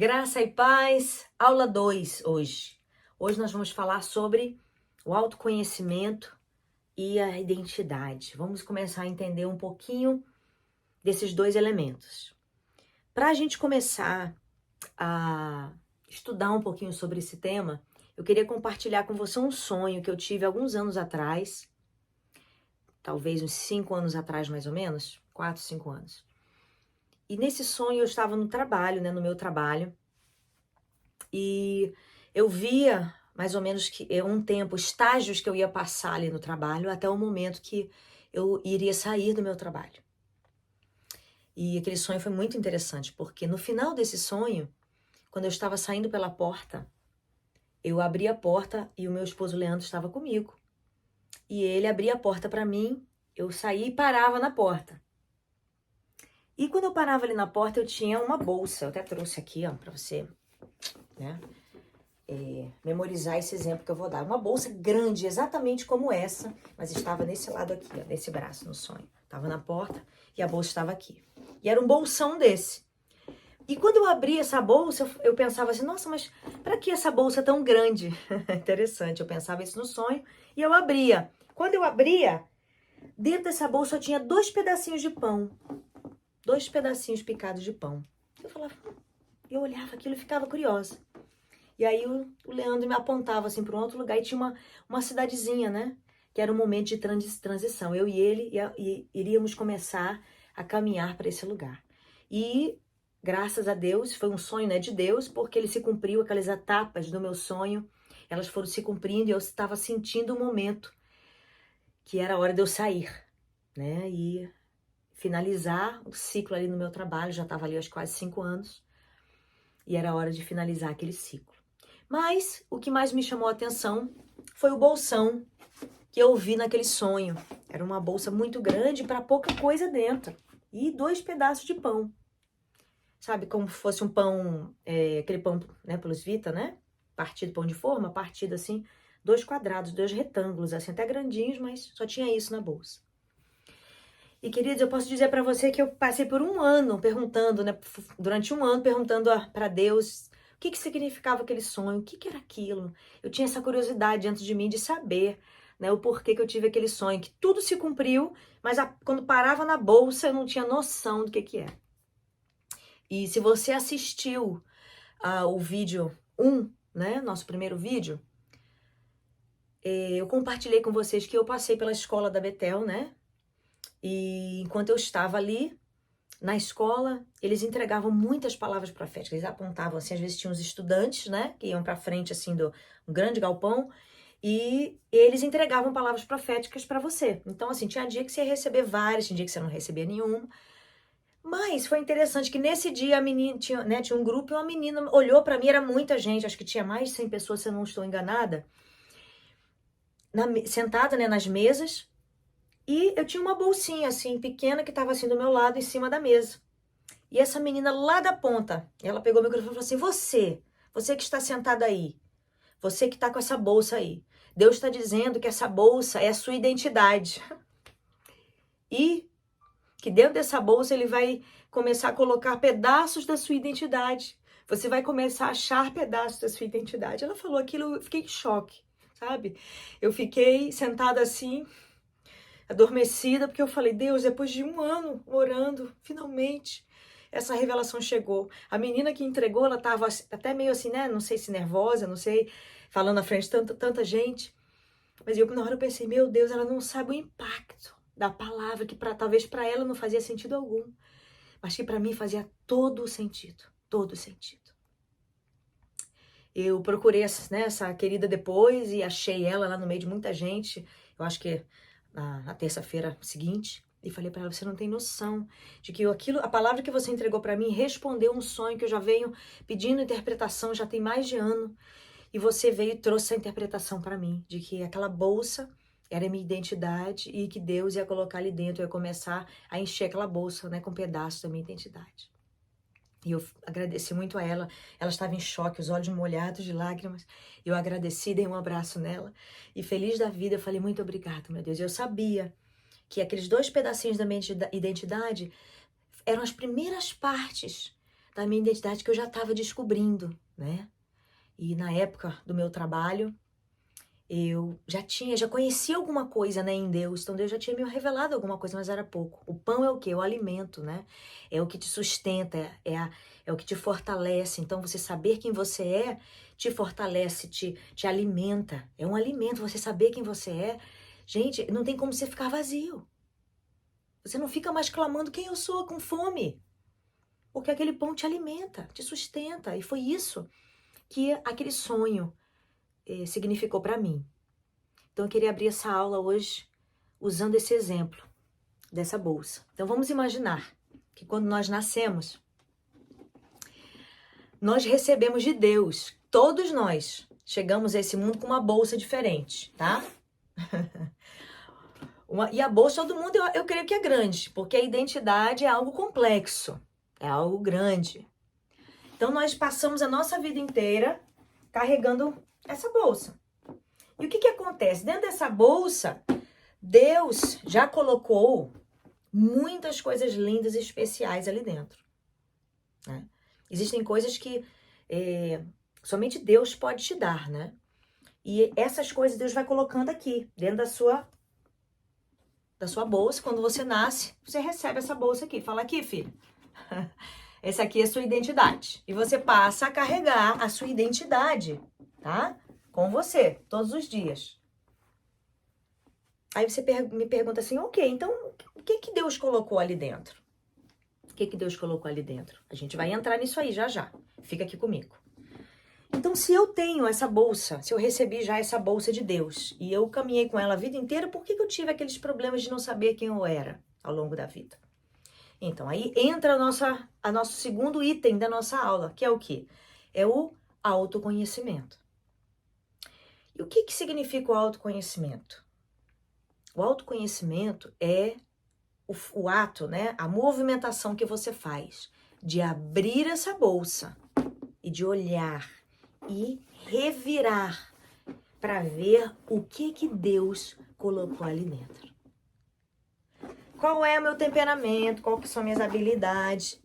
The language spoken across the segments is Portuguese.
Graça e paz, aula 2 hoje. Hoje nós vamos falar sobre o autoconhecimento e a identidade. Vamos começar a entender um pouquinho desses dois elementos. Para a gente começar a estudar um pouquinho sobre esse tema, eu queria compartilhar com você um sonho que eu tive alguns anos atrás, talvez uns 5 anos atrás mais ou menos, 4, 5 anos. E nesse sonho eu estava no trabalho, no meu trabalho, e eu via mais ou menos que um tempo, estágios que eu ia passar ali no trabalho até o momento que eu iria sair do meu trabalho. E aquele sonho foi muito interessante, porque no final desse sonho, quando eu estava saindo pela porta, eu abri a porta e o meu esposo Leandro estava comigo. E ele abria a porta para mim, eu saía e parava na porta. E quando eu parava ali na porta, eu tinha uma bolsa. Eu até trouxe aqui, ó, para você, memorizar esse exemplo que eu vou dar. Uma bolsa grande, exatamente como essa, mas estava nesse lado aqui, ó, nesse braço, no sonho. Estava na porta e a bolsa estava aqui. E era um bolsão desse. E quando eu abri essa bolsa, eu pensava assim, nossa, mas para que essa bolsa tão grande? Interessante, eu pensava isso no sonho e eu abria. Quando eu abria, dentro dessa bolsa eu tinha 2 pedacinhos de pão. 2 pedacinhos picados de pão. Eu falava, eu olhava aquilo e ficava curiosa. E aí o Leandro me apontava assim para um outro lugar e tinha uma cidadezinha, que era um momento de transição. Eu e ele iríamos começar a caminhar para esse lugar. E graças a Deus, foi um sonho, de Deus, porque ele se cumpriu, aquelas etapas do meu sonho, elas foram se cumprindo e eu estava sentindo o momento que era a hora de eu sair, e finalizar o ciclo ali no meu trabalho. Já estava ali aos quase 5 anos e era a hora de finalizar aquele ciclo. Mas o que mais me chamou a atenção foi o bolsão que eu vi naquele sonho. Era uma bolsa muito grande para pouca coisa dentro. E 2 pedaços de pão. Sabe, como fosse um pão, aquele pão, pelos Vita, Partido, pão de forma, partido assim, 2 quadrados, 2 retângulos, assim, até grandinhos, mas só tinha isso na bolsa. E, queridos, eu posso dizer para você que eu passei por um ano perguntando, durante um ano perguntando para Deus o que significava aquele sonho, o que era aquilo. Eu tinha essa curiosidade dentro de mim de saber, o porquê que eu tive aquele sonho, que tudo se cumpriu, mas quando parava na bolsa eu não tinha noção do que era. E se você assistiu o vídeo 1, nosso primeiro vídeo, eu compartilhei com vocês que eu passei pela escola da Betel, E enquanto eu estava ali na escola, eles entregavam muitas palavras proféticas. Eles apontavam assim, às vezes tinham os estudantes, que iam para frente assim do um grande galpão, e eles entregavam palavras proféticas para você. Então assim, tinha dia que você ia receber várias, tinha dia que você não recebia nenhuma. Mas foi interessante que nesse dia a menina tinha um grupo e uma menina olhou para mim, era muita gente, acho que tinha mais de 100 pessoas, se eu não estou enganada, sentada, nas mesas. E eu tinha uma bolsinha, assim, pequena, que estava assim do meu lado, em cima da mesa. E essa menina lá da ponta, ela pegou o microfone e falou assim, você que está sentada aí, você que está com essa bolsa aí, Deus está dizendo que essa bolsa é a sua identidade. E que dentro dessa bolsa ele vai começar a colocar pedaços da sua identidade. Você vai começar a achar pedaços da sua identidade. Ela falou aquilo, eu fiquei em choque, sabe? Eu fiquei sentada assim, adormecida, porque eu falei, Deus, depois de um ano orando, finalmente essa revelação chegou. A menina que entregou, ela estava até meio assim, não sei se nervosa, não sei, falando na frente de tanta gente. Mas na hora eu pensei, meu Deus, ela não sabe o impacto da palavra, que talvez para ela não fazia sentido algum, mas que para mim fazia todo o sentido, todo o sentido. Eu procurei essa querida depois e achei ela lá no meio de muita gente, eu acho que na terça-feira seguinte, e falei para ela, você não tem noção de que a palavra que você entregou para mim respondeu um sonho que eu já venho pedindo interpretação já tem mais de ano, e você veio e trouxe essa interpretação para mim, de que aquela bolsa era a minha identidade e que Deus ia colocar ali dentro, eu ia começar a encher aquela bolsa, com pedaços da minha identidade. E eu agradeci muito a ela, ela estava em choque, os olhos molhados de lágrimas. Eu agradeci, dei um abraço nela e feliz da vida, eu falei, muito obrigada, meu Deus. Eu sabia que aqueles 2 pedacinhos da minha identidade eram as primeiras partes da minha identidade que eu já estava descobrindo, né? E na época do meu trabalho, eu já conhecia alguma coisa, né, em Deus. Então Deus já tinha me revelado alguma coisa, mas era pouco. O pão é o quê? É o alimento, né? É o que te sustenta, é o que te fortalece. Então você saber quem você é te fortalece, te alimenta. É um alimento, você saber quem você é. Gente, não tem como você ficar vazio. Você não fica mais clamando quem eu sou, com fome. Porque aquele pão te alimenta, te sustenta. E foi isso que aquele sonho significou para mim. Então eu queria abrir essa aula hoje usando esse exemplo dessa bolsa. Então vamos imaginar que quando nós nascemos, nós recebemos de Deus, todos nós chegamos a esse mundo com uma bolsa diferente, tá? E a bolsa todo mundo eu creio que é grande, porque a identidade é algo complexo, é algo grande. Então nós passamos a nossa vida inteira carregando essa bolsa. E o que acontece? Dentro dessa bolsa, Deus já colocou muitas coisas lindas e especiais ali dentro, né? Existem coisas que somente Deus pode te dar, né? E essas coisas Deus vai colocando aqui, dentro da sua bolsa. Quando você nasce, você recebe essa bolsa aqui. Fala aqui, filho. Essa aqui é a sua identidade. E você passa a carregar a sua identidade, tá? Com você, todos os dias. Aí você me pergunta assim, ok, então o que Deus colocou ali dentro? O que Deus colocou ali dentro? A gente vai entrar nisso aí já já. Fica aqui comigo. Então, se eu tenho essa bolsa, se eu recebi já essa bolsa de Deus e eu caminhei com ela a vida inteira, por que eu tive aqueles problemas de não saber quem eu era ao longo da vida? Então, aí entra a nosso segundo item da nossa aula, que é o quê? É o autoconhecimento. E o que significa o autoconhecimento? O autoconhecimento é o ato, né? A movimentação que você faz de abrir essa bolsa e de olhar e revirar para ver o que Deus colocou ali dentro. Qual é o meu temperamento? Qual que são minhas habilidades?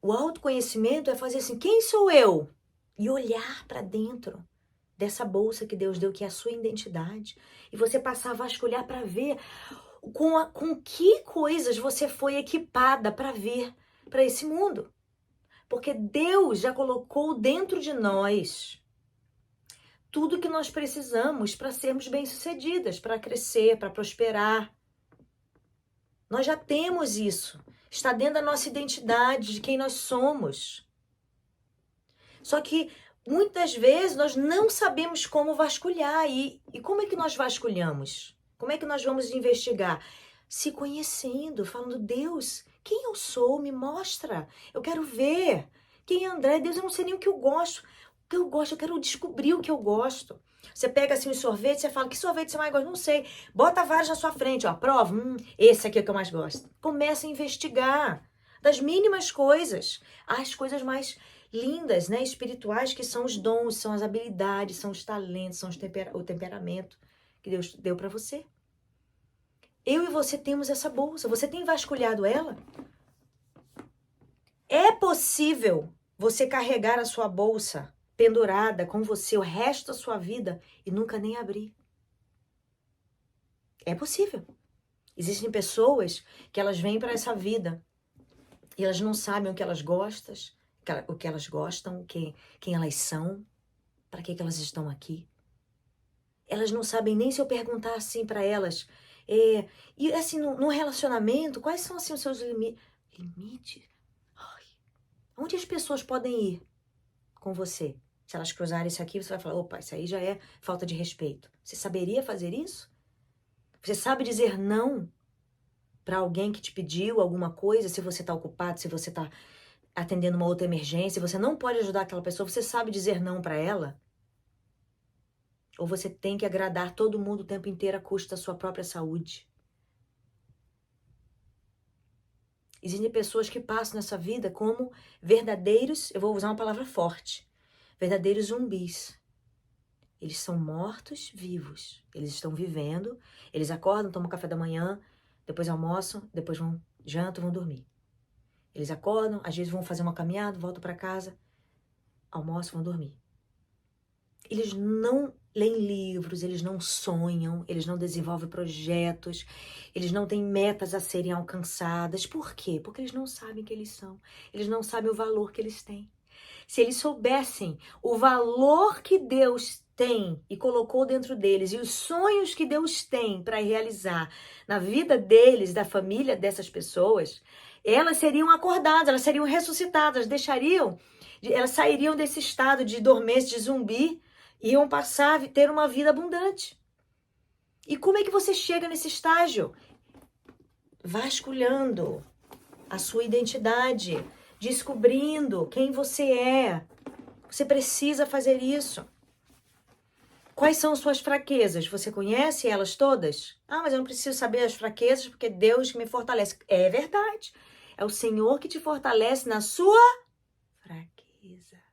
O autoconhecimento é fazer assim, quem sou eu? E olhar para dentro dessa bolsa que Deus deu, que é a sua identidade. E você passar a vasculhar para ver com que coisas você foi equipada para vir para esse mundo. Porque Deus já colocou dentro de nós tudo que nós precisamos para sermos bem-sucedidas, para crescer, para prosperar. Nós já temos isso. Está dentro da nossa identidade, de quem nós somos. Só que muitas vezes nós não sabemos como vasculhar. E como é que nós vasculhamos? Como é que nós vamos investigar? Se conhecendo, falando, Deus, quem eu sou? Me mostra. Eu quero ver. Quem é André? Deus, eu não sei nem o que eu gosto. O que eu gosto, eu quero descobrir o que eu gosto. Você pega assim um sorvete, você fala, que sorvete você mais gosta? Não sei. Bota vários na sua frente, ó, prova. Esse aqui é o que eu mais gosto. Começa a investigar das mínimas coisas, às coisas mais lindas, né, espirituais, que são os dons, são as habilidades, são os talentos, são o temperamento que Deus deu para você. Eu e você temos essa bolsa. Você tem vasculhado ela? É possível você carregar a sua bolsa pendurada com você o resto da sua vida e nunca nem abrir? É possível. Existem pessoas que elas vêm para essa vida e elas não sabem o que elas gostam, quem elas são, para que elas estão aqui. Elas não sabem nem se eu perguntar assim para elas. E assim, no relacionamento, quais são assim os seus limites? Limite? Ai, onde as pessoas podem ir com você? Se elas cruzarem isso aqui, você vai falar, opa, isso aí já é falta de respeito. Você saberia fazer isso? Você sabe dizer não para alguém que te pediu alguma coisa, se você está ocupado, se você está atendendo uma outra emergência, você não pode ajudar aquela pessoa, você sabe dizer não para ela? Ou você tem que agradar todo mundo o tempo inteiro à custa da sua própria saúde? Existem pessoas que passam nessa vida como verdadeiros, eu vou usar uma palavra forte, verdadeiros zumbis. Eles são mortos vivos. Eles estão vivendo, eles acordam, tomam café da manhã, depois almoçam, depois jantam, vão dormir. Eles acordam, às vezes vão fazer uma caminhada, voltam para casa, almoçam, vão dormir. Eles não leem livros, eles não sonham, eles não desenvolvem projetos, eles não têm metas a serem alcançadas. Por quê? Porque eles não sabem quem eles são, eles não sabem o valor que eles têm. Se eles soubessem o valor que Deus tem e colocou dentro deles e os sonhos que Deus tem para realizar na vida deles, da família dessas pessoas, elas seriam acordadas, elas seriam ressuscitadas, elas sairiam desse estado de dormência, de zumbi, e iam passar a ter uma vida abundante. E como é que você chega nesse estágio? Vasculhando a sua identidade, descobrindo quem você é. Você precisa fazer isso. Quais são suas fraquezas? Você conhece elas todas? Ah, mas eu não preciso saber as fraquezas porque Deus me fortalece. É verdade. É o Senhor que te fortalece na sua fraqueza.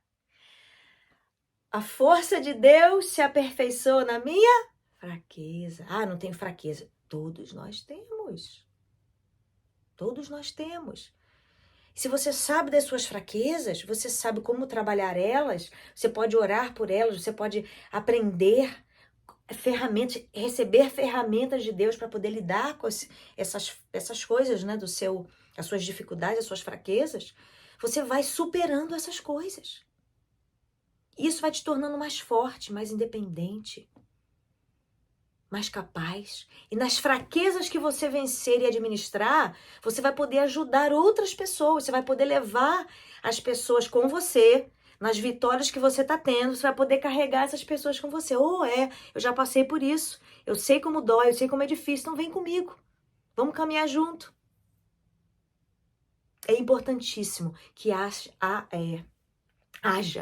A força de Deus se aperfeiçoa na minha fraqueza. Ah, não tenho fraqueza. Todos nós temos. Todos nós temos. Se você sabe das suas fraquezas, você sabe como trabalhar elas, você pode orar por elas, você pode aprender ferramentas, receber ferramentas de Deus para poder lidar com essas coisas, né, as suas dificuldades, as suas fraquezas. Você vai superando essas coisas. Isso vai te tornando mais forte, mais independente, mais capaz. E nas fraquezas que você vencer e administrar, você vai poder ajudar outras pessoas, você vai poder levar as pessoas com você, nas vitórias que você está tendo, você vai poder carregar essas pessoas com você. Eu já passei por isso, eu sei como dói, eu sei como é difícil, então vem comigo, vamos caminhar junto. É importantíssimo que haja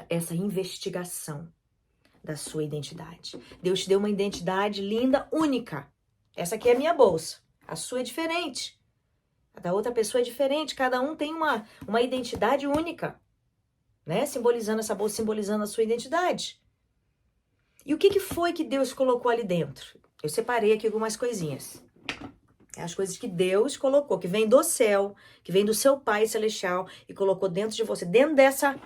essa investigação da sua identidade. Deus te deu uma identidade linda, única. Essa aqui é a minha bolsa. A sua é diferente. A da outra pessoa é diferente. Cada um tem uma identidade única, né? Simbolizando essa bolsa, simbolizando a sua identidade. E o que foi que Deus colocou ali dentro? Eu separei aqui algumas coisinhas. As coisas que Deus colocou, que vem do céu, que vem do seu Pai Celestial e colocou dentro de você, dentro dessa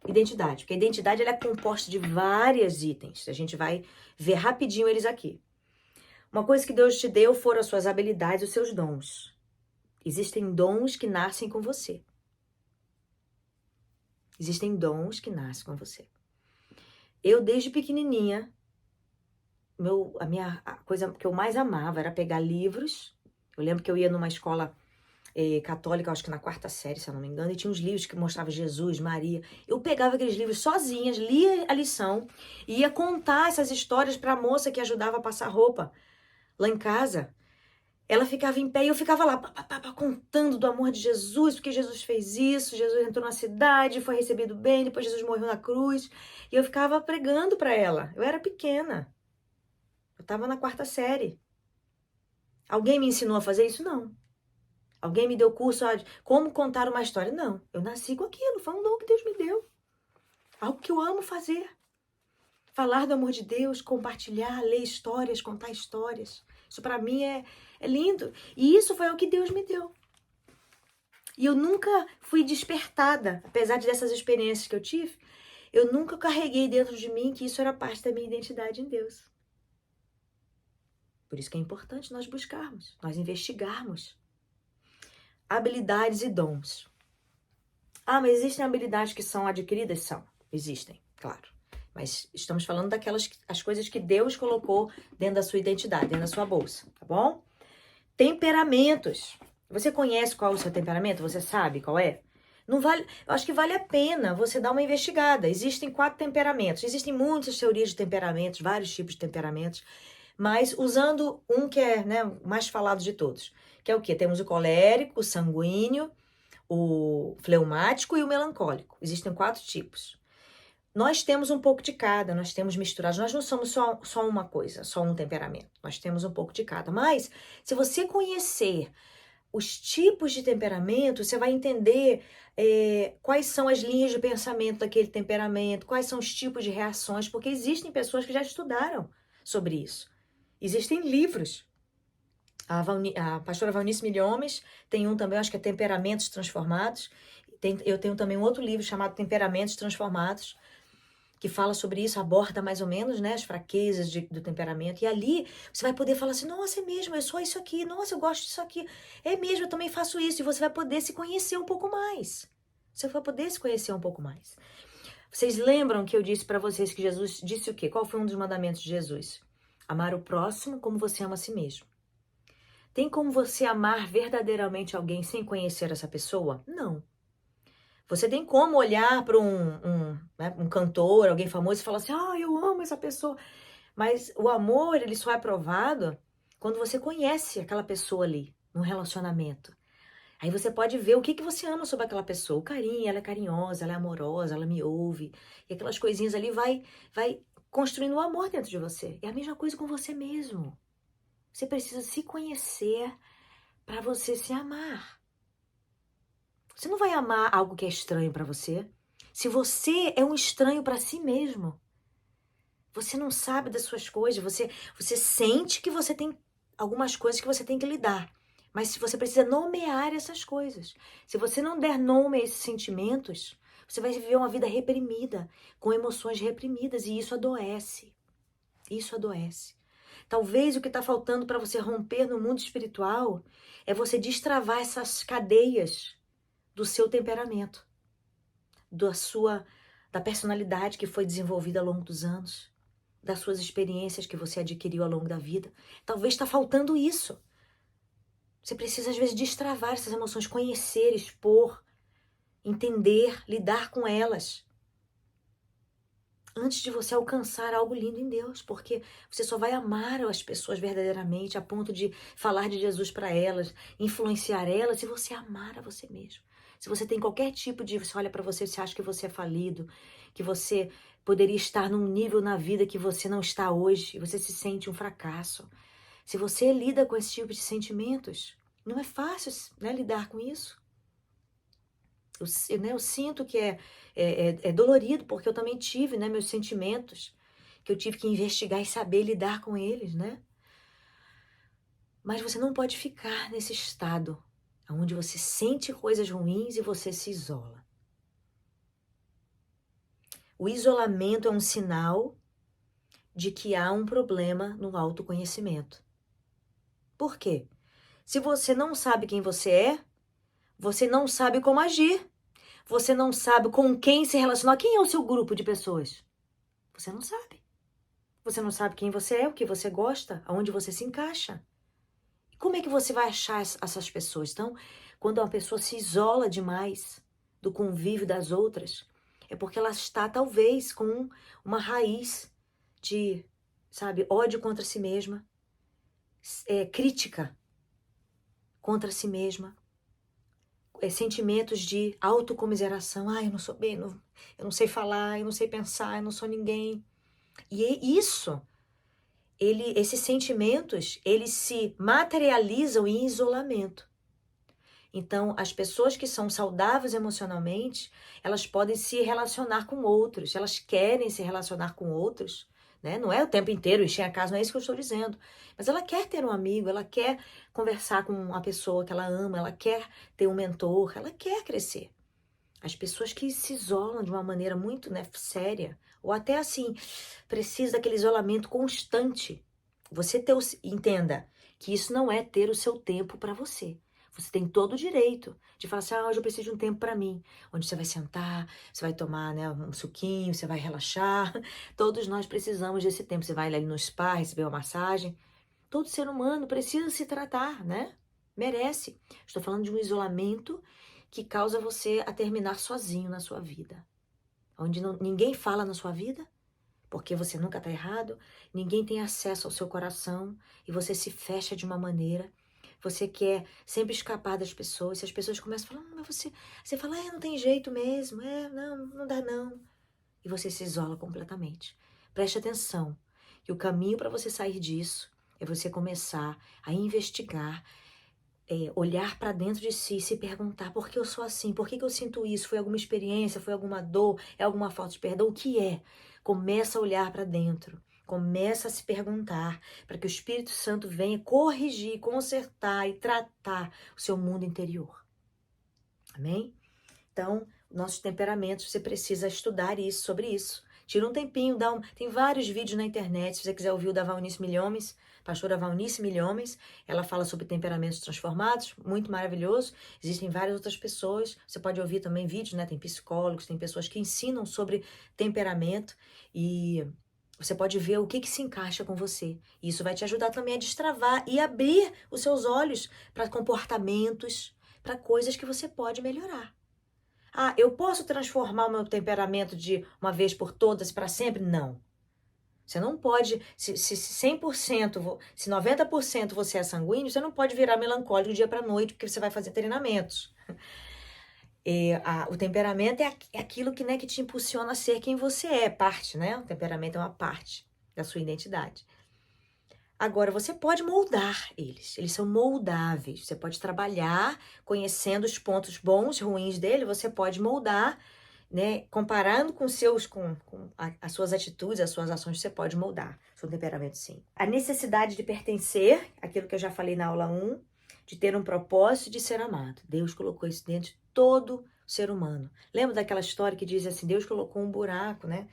identidade, porque a identidade ela é composta de vários itens. A gente vai ver rapidinho eles aqui. Uma coisa que Deus te deu foram as suas habilidades, os seus dons. Existem dons que nascem com você. Existem dons que nascem com você. Eu, desde pequenininha, a coisa que eu mais amava era pegar livros. Eu lembro que eu ia numa escola católica, acho que na 4ª série, se eu não me engano, e tinha uns livros que mostravam Jesus, Maria. Eu pegava aqueles livros sozinhas, lia a lição e ia contar essas histórias para a moça que ajudava a passar roupa lá em casa. Ela ficava em pé e eu ficava lá contando do amor de Jesus, porque Jesus fez isso, Jesus entrou na cidade, foi recebido bem, depois Jesus morreu na cruz. E eu ficava pregando para ela. Eu era pequena. Eu estava na 4ª série. Alguém me ensinou a fazer isso? Não. Alguém me deu curso de como contar uma história? Não, eu nasci com aquilo, foi um dom que Deus me deu. Algo que eu amo fazer. Falar do amor de Deus, compartilhar, ler histórias, contar histórias. Isso para mim é lindo. E isso foi o que Deus me deu. E eu nunca fui despertada, apesar dessas experiências que eu tive, eu nunca carreguei dentro de mim que isso era parte da minha identidade em Deus. Por isso que é importante nós buscarmos, nós investigarmos. Habilidades e dons. Ah, mas existem habilidades que são adquiridas? São. Existem, claro. Mas estamos falando as coisas que Deus colocou dentro da sua identidade, dentro da sua bolsa, tá bom? Temperamentos. Você conhece qual é o seu temperamento? Você sabe qual é? Não vale, eu acho que vale a pena você dar uma investigada. Existem 4 temperamentos. Existem muitas teorias de temperamentos, vários tipos de temperamentos. Mas usando um que é, né, o mais falado de todos. Que é o quê? Temos o colérico, o sanguíneo, o fleumático e o melancólico. Existem 4 tipos. Nós temos um pouco de cada, nós temos misturados. Nós não somos só uma coisa, só um temperamento. Nós temos um pouco de cada. Mas, se você conhecer os tipos de temperamento, você vai entender quais são as linhas de pensamento daquele temperamento, quais são os tipos de reações, porque existem pessoas que já estudaram sobre isso. Existem livros A pastora Valnice Milhomes tem um também, acho que é Temperamentos Transformados. Eu tenho também um outro livro chamado Temperamentos Transformados, que fala sobre isso, aborda mais ou menos, né, as fraquezas do temperamento. E ali você vai poder falar assim, nossa, é mesmo, eu sou isso aqui, nossa, eu gosto disso aqui. É mesmo, eu também faço isso. E você vai poder se conhecer um pouco mais. Você vai poder se conhecer um pouco mais. Vocês lembram que eu disse para vocês que Jesus disse o quê? Qual foi um dos mandamentos de Jesus? Amar o próximo como você ama a si mesmo. Tem como você amar verdadeiramente alguém sem conhecer essa pessoa? Não. Você tem como olhar para né, um cantor, alguém famoso e falar assim, eu amo essa pessoa. Mas o amor, ele só é provado quando você conhece aquela pessoa ali, num relacionamento. Aí você pode ver o que você ama sobre aquela pessoa. O carinho, ela é carinhosa, ela é amorosa, ela me ouve. E aquelas coisinhas ali vai construindo o amor dentro de você. É a mesma coisa com você mesmo. Você precisa se conhecer para você se amar. Você não vai amar algo que é estranho para você. Se você é um estranho para si mesmo, você não sabe das suas coisas, você sente que você tem algumas coisas que você tem que lidar. Mas se você precisa nomear essas coisas. Se você não der nome a esses sentimentos, você vai viver uma vida reprimida, com emoções reprimidas, e isso adoece. Isso adoece. Talvez o que está faltando para você romper no mundo espiritual é você destravar essas cadeias do seu temperamento, da personalidade que foi desenvolvida ao longo dos anos, das suas experiências que você adquiriu ao longo da vida. Talvez está faltando isso. Você precisa, às vezes, destravar essas emoções, conhecer, expor, entender, lidar com elas, antes de você alcançar algo lindo em Deus, porque você só vai amar as pessoas verdadeiramente, a ponto de falar de Jesus para elas, influenciar elas, se você amar a você mesmo. Se você tem qualquer tipo de... Você olha para você e você acha que você é falido, que você poderia estar num nível na vida que você não está hoje, você se sente um fracasso. Se você lida com esse tipo de sentimentos, não é fácil, né, lidar com isso. Eu sinto que é dolorido, porque eu também tive, né, meus sentimentos, que eu tive que investigar e saber lidar com eles, né? Mas você não pode ficar nesse estado onde você sente coisas ruins e você se isola. O isolamento é um sinal de que há um problema no autoconhecimento. Por quê? Se você não sabe quem você não sabe como agir. Você não sabe com quem se relacionar. Quem é o seu grupo de pessoas? Você não sabe. Você não sabe quem você é, o que você gosta, aonde você se encaixa. E como é que você vai achar essas pessoas? Então, quando uma pessoa se isola demais do convívio das outras, é porque ela está, talvez, com uma raiz de, sabe, ódio contra si mesma, crítica contra si mesma, sentimentos de autocomiseração. Eu não sou bem, eu não sei falar, eu não sei pensar, eu não sou ninguém. E esses sentimentos, eles se materializam em isolamento. Então, as pessoas que são saudáveis emocionalmente, elas podem se relacionar com outros, elas querem se relacionar com outros, né? Não é o tempo inteiro encher a casa, não é isso que eu estou dizendo. Mas ela quer ter um amigo, ela quer conversar com uma pessoa que ela ama, ela quer ter um mentor, ela quer crescer. As pessoas que se isolam de uma maneira muito, né, séria, ou até assim, precisa daquele isolamento constante. Entenda que isso não é ter o seu tempo para você. Você tem todo o direito de falar assim, hoje eu preciso de um tempo para mim. Onde você vai sentar, você vai tomar, né, um suquinho, você vai relaxar. Todos nós precisamos desse tempo. Você vai ali no spa, receber uma massagem. Todo ser humano precisa se tratar, né? Merece. Estou falando de um isolamento que causa você a terminar sozinho na sua vida. Onde ninguém fala na sua vida, porque você nunca está errado, ninguém tem acesso ao seu coração e você se fecha de uma maneira. Você quer sempre escapar das pessoas. Se as pessoas começam a falar, mas você fala, não tem jeito mesmo, não dá não. E você se isola completamente. Preste atenção, que o caminho para você sair disso é você começar a investigar, olhar para dentro de si, se perguntar, por que eu sou assim? Por que eu sinto isso? Foi alguma experiência? Foi alguma dor? É alguma falta de perdão? O que é? Começa a olhar para dentro. Começa a se perguntar para que o Espírito Santo venha corrigir, consertar e tratar o seu mundo interior. Amém? Então, nossos temperamentos, você precisa estudar isso, sobre isso. Tira um tempinho, tem vários vídeos na internet, se você quiser ouvir o da Valnice Milhomes, pastora Valnice Milhomes, ela fala sobre temperamentos transformados, muito maravilhoso. Existem várias outras pessoas, você pode ouvir também vídeos, né? Tem psicólogos, tem pessoas que ensinam sobre temperamento e você pode ver o que se encaixa com você. Isso vai te ajudar também a destravar e abrir os seus olhos para comportamentos, para coisas que você pode melhorar. Ah, eu posso transformar o meu temperamento de uma vez por todas para sempre? Não. Você não pode, se 100%, se 90% você é sanguíneo, você não pode virar melancólico do dia para a noite, porque você vai fazer treinamentos. O temperamento é aquilo que, né, que te impulsiona a ser quem você é, parte, né? O temperamento é uma parte da sua identidade. Agora, você pode moldar eles são moldáveis. Você pode trabalhar conhecendo os pontos bons, ruins dele, você pode moldar, né? Comparando com as suas atitudes, as suas ações, você pode moldar seu temperamento, sim. A necessidade de pertencer, aquilo que eu já falei na aula 1, de ter um propósito, de ser amado. Deus colocou isso dentro de todo ser humano. Lembra daquela história que diz assim, Deus colocou um buraco, né,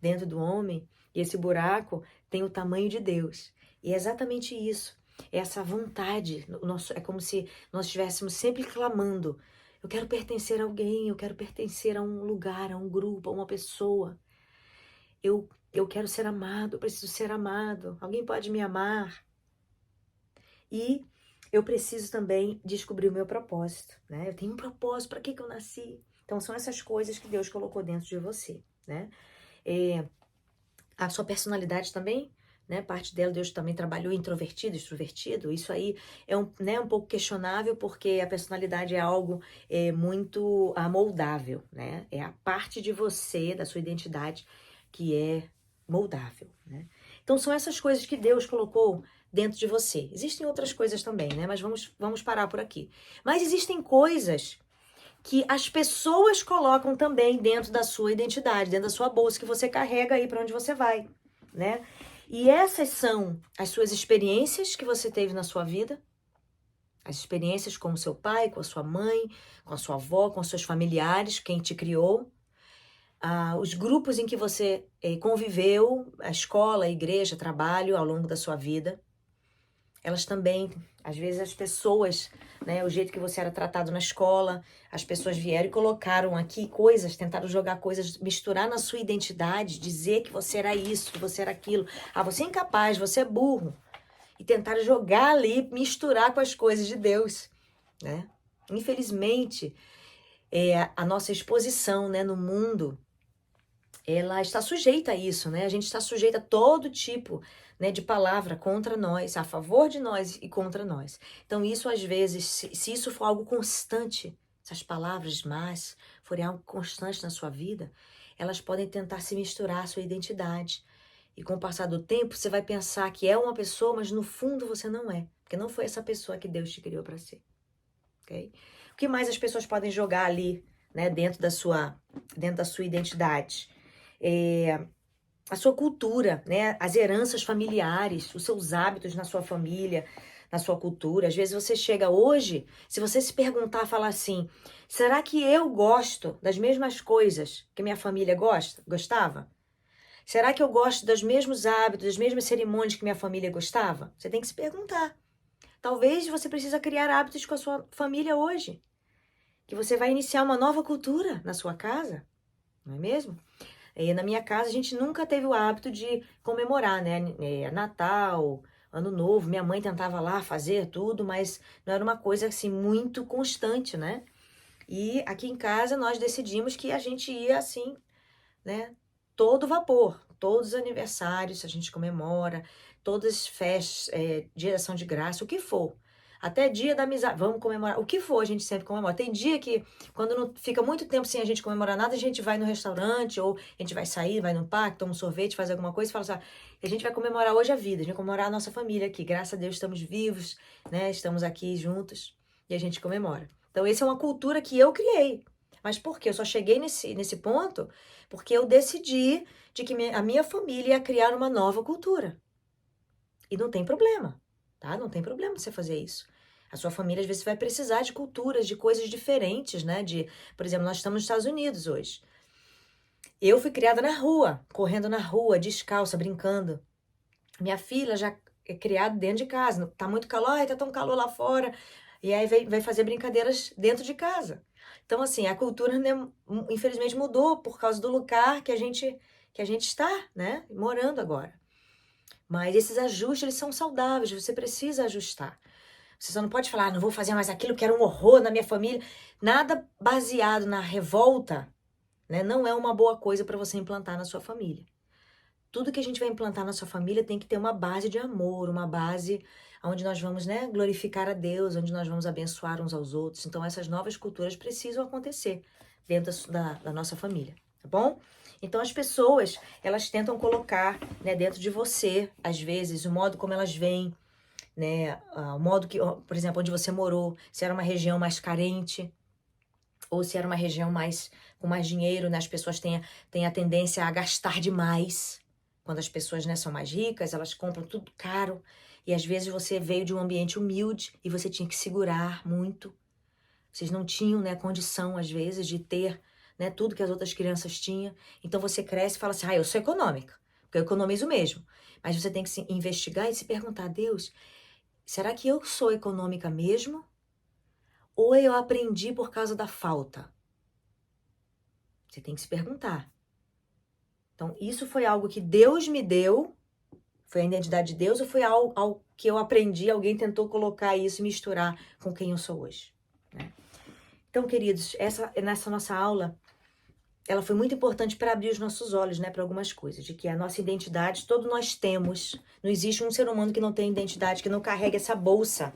dentro do homem, e esse buraco tem o tamanho de Deus. E é exatamente isso, essa vontade, é como se nós estivéssemos sempre clamando, eu quero pertencer a alguém, eu quero pertencer a um lugar, a um grupo, a uma pessoa. Eu quero ser amado, eu preciso ser amado, alguém pode me amar. E eu preciso também descobrir o meu propósito, né? Eu tenho um propósito, para que eu nasci? Então são essas coisas que Deus colocou dentro de você, né? A sua personalidade também, né? Parte dela, Deus também trabalhou introvertido, extrovertido. Isso aí é um pouco questionável, porque a personalidade é algo muito moldável, né? É a parte de você, da sua identidade, que é moldável, né? Então são essas coisas que Deus colocou dentro de você. Existem outras coisas também, né? Mas vamos parar por aqui. Mas existem coisas que as pessoas colocam também dentro da sua identidade, dentro da sua bolsa, que você carrega aí para onde você vai, né? E essas são as suas experiências que você teve na sua vida, as experiências com o seu pai, com a sua mãe, com a sua avó, com os seus familiares, quem te criou, os grupos em que você conviveu, a escola, a igreja, trabalho ao longo da sua vida. Elas também, às vezes as pessoas, né, o jeito que você era tratado na escola, as pessoas vieram e colocaram aqui coisas, tentaram jogar coisas, misturar na sua identidade, dizer que você era isso, que você era aquilo. Ah, você é incapaz, você é burro. E tentaram jogar ali, misturar com as coisas de Deus, né? Infelizmente, a nossa exposição, né, no mundo, ela está sujeita a isso, né? A gente está sujeita a todo tipo, né, de palavra contra nós, a favor de nós e contra nós. Então isso às vezes, se isso for algo constante, essas palavras más forem algo constante na sua vida, elas podem tentar se misturar à sua identidade. E com o passar do tempo, você vai pensar que é uma pessoa, mas no fundo você não é. Porque não foi essa pessoa que Deus te criou para ser. Ok? O que mais as pessoas podem jogar ali, né, dentro da sua identidade? A sua cultura, né? As heranças familiares, os seus hábitos na sua família, na sua cultura. Às vezes você chega hoje, se você se perguntar, falar assim, será que eu gosto das mesmas coisas que minha família gostava? Será que eu gosto dos mesmos hábitos, das mesmas cerimônias que minha família gostava? Você tem que se perguntar. Talvez você precisa criar hábitos com a sua família hoje. Que você vai iniciar uma nova cultura na sua casa, não é mesmo? Na minha casa, a gente nunca teve o hábito de comemorar, né? Natal, Ano Novo. Minha mãe tentava lá fazer tudo, mas não era uma coisa assim muito constante, né? E aqui em casa, nós decidimos que a gente ia assim, né? Todo vapor. Todos os aniversários a gente comemora, todas as festas, dia de ação de graça, o que for. Até dia da amizade, vamos comemorar. O que for, a gente sempre comemora. Tem dia que, quando não fica muito tempo sem a gente comemorar nada, a gente vai no restaurante, ou a gente vai sair, vai no parque, toma um sorvete, faz alguma coisa e fala assim, a gente vai comemorar hoje a vida, a gente vai comemorar a nossa família aqui. Graças a Deus estamos vivos, né? Estamos aqui juntos e a gente comemora. Então, essa é uma cultura que eu criei. Mas por quê? Eu só cheguei nesse ponto porque eu decidi de que a minha família ia criar uma nova cultura. E não tem problema, tá? Não tem problema você fazer isso. A sua família, às vezes, vai precisar de culturas, de coisas diferentes, né? Por exemplo, nós estamos nos Estados Unidos hoje. Eu fui criada na rua, correndo na rua, descalça, brincando. Minha filha já é criada dentro de casa. Tá muito calor, ai, tá tão calor lá fora. E aí vai fazer brincadeiras dentro de casa. Então, assim, a cultura, né, infelizmente, mudou por causa do lugar que a gente está, né, morando agora. Mas esses ajustes, eles são saudáveis, você precisa ajustar. Você só não pode falar, não vou fazer mais aquilo, quero um horror na minha família. Nada baseado na revolta, né, não é uma boa coisa para você implantar na sua família. Tudo que a gente vai implantar na sua família tem que ter uma base de amor, uma base onde nós vamos, né, glorificar a Deus, onde nós vamos abençoar uns aos outros. Então, essas novas culturas precisam acontecer dentro da nossa família, tá bom? Então, as pessoas, elas tentam colocar, né, dentro de você, às vezes, o modo como elas veem, né, o modo que, por exemplo, onde você morou, se era uma região mais carente, ou se era uma região com mais dinheiro, né, as pessoas têm a tendência a gastar demais. Quando as pessoas, né, são mais ricas, elas compram tudo caro. E às vezes você veio de um ambiente humilde e você tinha que segurar muito. Vocês não tinham, né, condição, às vezes, de ter, né, tudo que as outras crianças tinham. Então você cresce e fala assim, eu sou econômica, porque eu economizo mesmo. Mas você tem que se investigar e se perguntar, Deus, será que eu sou econômica mesmo? Ou eu aprendi por causa da falta? Você tem que se perguntar. Então, isso foi algo que Deus me deu, foi a identidade de Deus, ou foi algo que eu aprendi, alguém tentou colocar isso, misturar com quem eu sou hoje, né? Então, queridos, nessa nossa aula, ela foi muito importante para abrir os nossos olhos, né, para algumas coisas, de que a nossa identidade, todos nós temos, não existe um ser humano que não tenha identidade, que não carregue essa bolsa,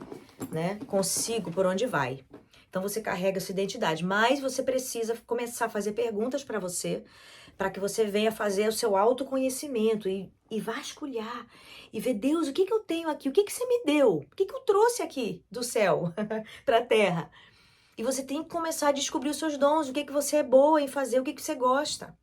né, consigo por onde vai. Então, você carrega essa identidade, mas você precisa começar a fazer perguntas para você, para que você venha fazer o seu autoconhecimento e vasculhar e ver, Deus, o que eu tenho aqui? O que você me deu? O que eu trouxe aqui do céu para a terra? E você tem que começar a descobrir os seus dons, o que você é boa em fazer, o que você gosta.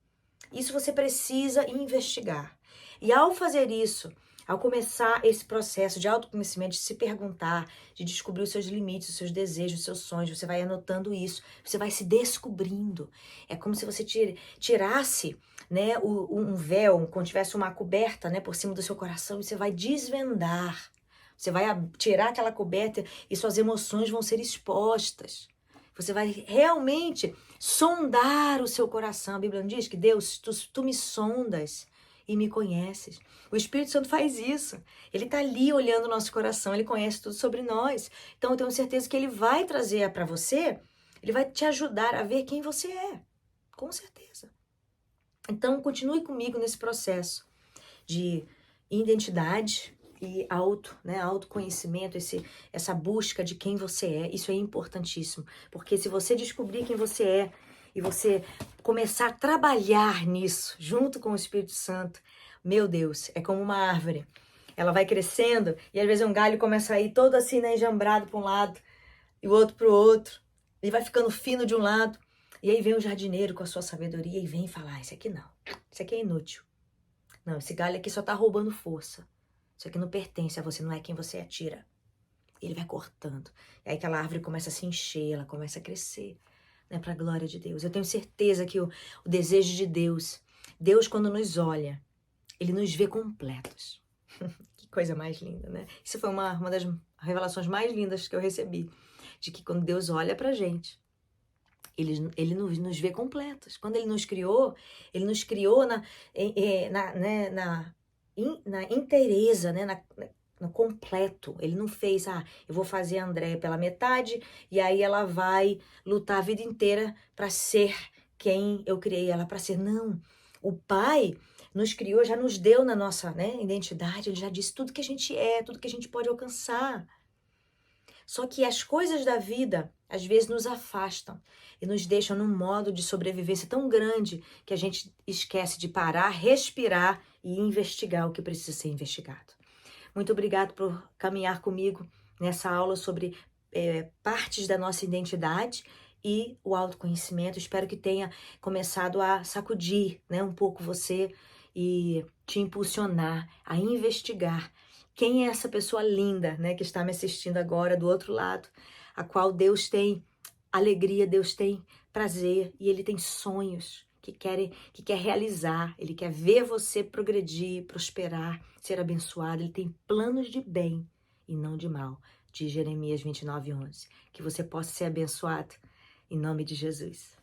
Isso você precisa investigar. E ao fazer isso, ao começar esse processo de autoconhecimento, de se perguntar, de descobrir os seus limites, os seus desejos, os seus sonhos, você vai anotando isso, você vai se descobrindo. É como se você tirasse, né, um véu, como tivesse uma coberta, né, por cima do seu coração, e você vai desvendar. Você vai tirar aquela coberta e suas emoções vão ser expostas. Você vai realmente sondar o seu coração. A Bíblia não diz que Deus, tu me sondas e me conheces. O Espírito Santo faz isso. Ele está ali olhando o nosso coração, ele conhece tudo sobre nós. Então eu tenho certeza que ele vai trazer para você, ele vai te ajudar a ver quem você é. Com certeza. Então continue comigo nesse processo de identidade e autoconhecimento, essa busca de quem você é. Isso é importantíssimo, porque se você descobrir quem você é e você começar a trabalhar nisso junto com o Espírito Santo, meu Deus, é como uma árvore. Ela vai crescendo e às vezes um galho começa a ir todo assim, né, enjambrado para um lado e o outro para o outro. Ele vai ficando fino de um lado e aí vem o jardineiro com a sua sabedoria e vem falar, isso aqui não, isso aqui é inútil. Não, esse galho aqui só tá roubando força. Isso aqui não pertence a você, não é quem você é, tira. Ele vai cortando. E aí aquela árvore começa a se encher, ela começa a crescer, né, para a glória de Deus. Eu tenho certeza que o desejo de Deus, Deus quando nos olha, ele nos vê completos. Que coisa mais linda, né? Isso foi uma das revelações mais lindas que eu recebi, de que quando Deus olha pra gente, ele nos vê completos. Quando ele nos criou na inteireza, né? No completo. Ele não fez, eu vou fazer a Andréia pela metade e aí ela vai lutar a vida inteira para ser quem eu criei ela para ser. Não. O Pai nos criou, já nos deu na nossa, né, identidade, ele já disse tudo que a gente é, tudo que a gente pode alcançar. Só que as coisas da vida, às vezes, nos afastam e nos deixam num modo de sobrevivência tão grande que a gente esquece de parar, respirar e investigar o que precisa ser investigado. Muito obrigado por caminhar comigo nessa aula sobre partes da nossa identidade e o autoconhecimento. Espero que tenha começado a sacudir, né, um pouco você e te impulsionar a investigar quem é essa pessoa linda, né, que está me assistindo agora do outro lado, a qual Deus tem alegria, Deus tem prazer e Ele tem sonhos que quer realizar. Ele quer ver você progredir, prosperar, ser abençoado. Ele tem planos de bem e não de mal, de Jeremias 29:11. Que você possa ser abençoado em nome de Jesus.